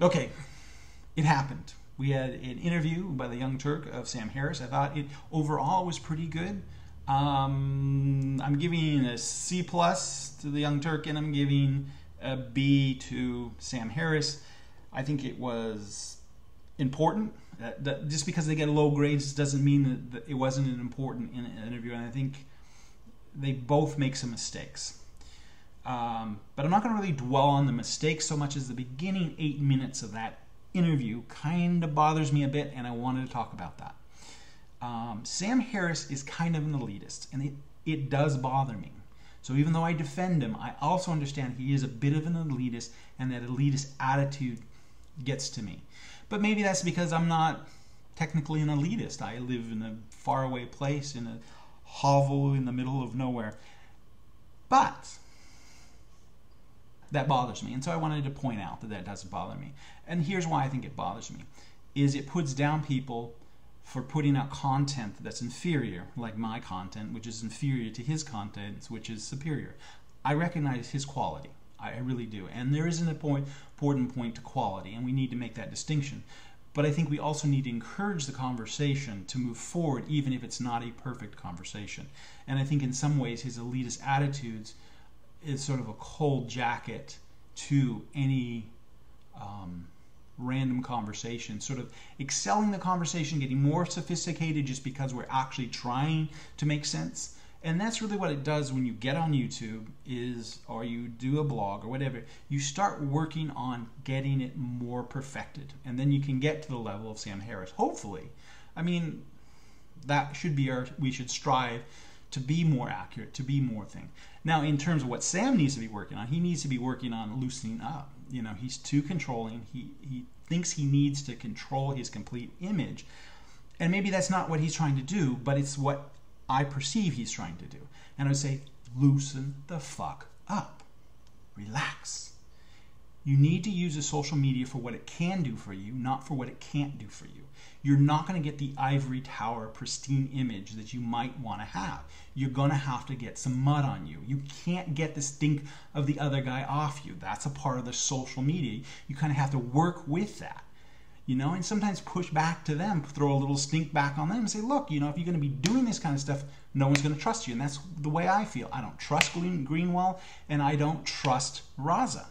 Okay, it happened. We had an interview by the Young Turk of Sam Harris. I thought it overall was pretty good. I'm giving a C+ to the Young Turk, and I'm giving a B to Sam Harris. I think it was important. Just because they get low grades doesn't mean that it wasn't an important interview, and I think they both make some mistakes. But I'm not going to really dwell on the mistakes so much as the beginning 8 minutes of that interview kind of bothers me a bit, and I wanted to talk about that. Sam Harris is kind of an elitist, and it does bother me. So even though I defend him, I also understand he is a bit of an elitist, and that elitist attitude gets to me. But maybe that's because I'm not technically an elitist. I live in a faraway place, in a hovel in the middle of nowhere. But that bothers me, and so I wanted to point out that that doesn't bother me. And here's why I think it bothers me, is it puts down people for putting out content that's inferior, like my content, which is inferior to his content, which is superior. I recognize his quality. I really do. And there is an important point to quality, and we need to make that distinction. But I think we also need to encourage the conversation to move forward, even if it's not a perfect conversation. And I think in some ways his elitist attitudes is sort of a cold jacket to any random conversation, sort of excelling the conversation, getting more sophisticated just because we're actually trying to make sense. And that's really what it does when you get on YouTube or you do a blog or whatever. You start working on getting it more perfected, and then you can get to the level of Sam Harris, hopefully. I mean, that should be we should strive to be more accurate, to be more thing. Now, in terms of what Sam needs to be working on, he needs to be working on loosening up. You know, he's too controlling. He thinks he needs to control his complete image. And maybe that's not what he's trying to do, but it's what I perceive he's trying to do. And I would say, loosen the fuck up. Relax. You need to use the social media for what it can do for you, not for what it can't do for you. You're not going to get the ivory tower pristine image that you might want to have. You're going to have to get some mud on you. You can't get the stink of the other guy off you. That's a part of the social media. You kind of have to work with that, you know, and sometimes push back to them, throw a little stink back on them and say, look, you know, if you're going to be doing this kind of stuff, no one's going to trust you. And that's the way I feel. I don't trust Greenwell, and I don't trust Lawson,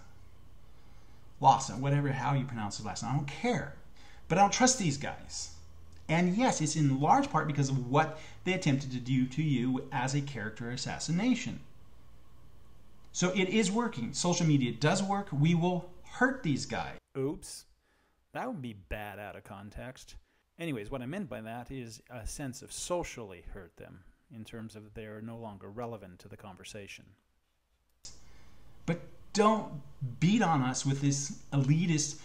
whatever, how you pronounce his last name. I don't care. But I don't trust these guys. And yes, it's in large part because of what they attempted to do to you as a character assassination. So it is working. Social media does work. We will hurt these guys. Oops. That would be bad out of context. Anyways, what I meant by that is a sense of socially hurt them, in terms of they're no longer relevant to the conversation. But don't beat on us with this elitist,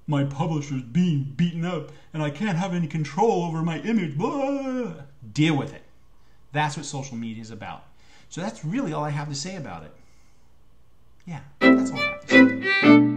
my publisher's being beaten up and I can't have any control over my image. Blah. Deal with it. That's what social media is about. So that's really all I have to say about it. Yeah, that's all I have to say.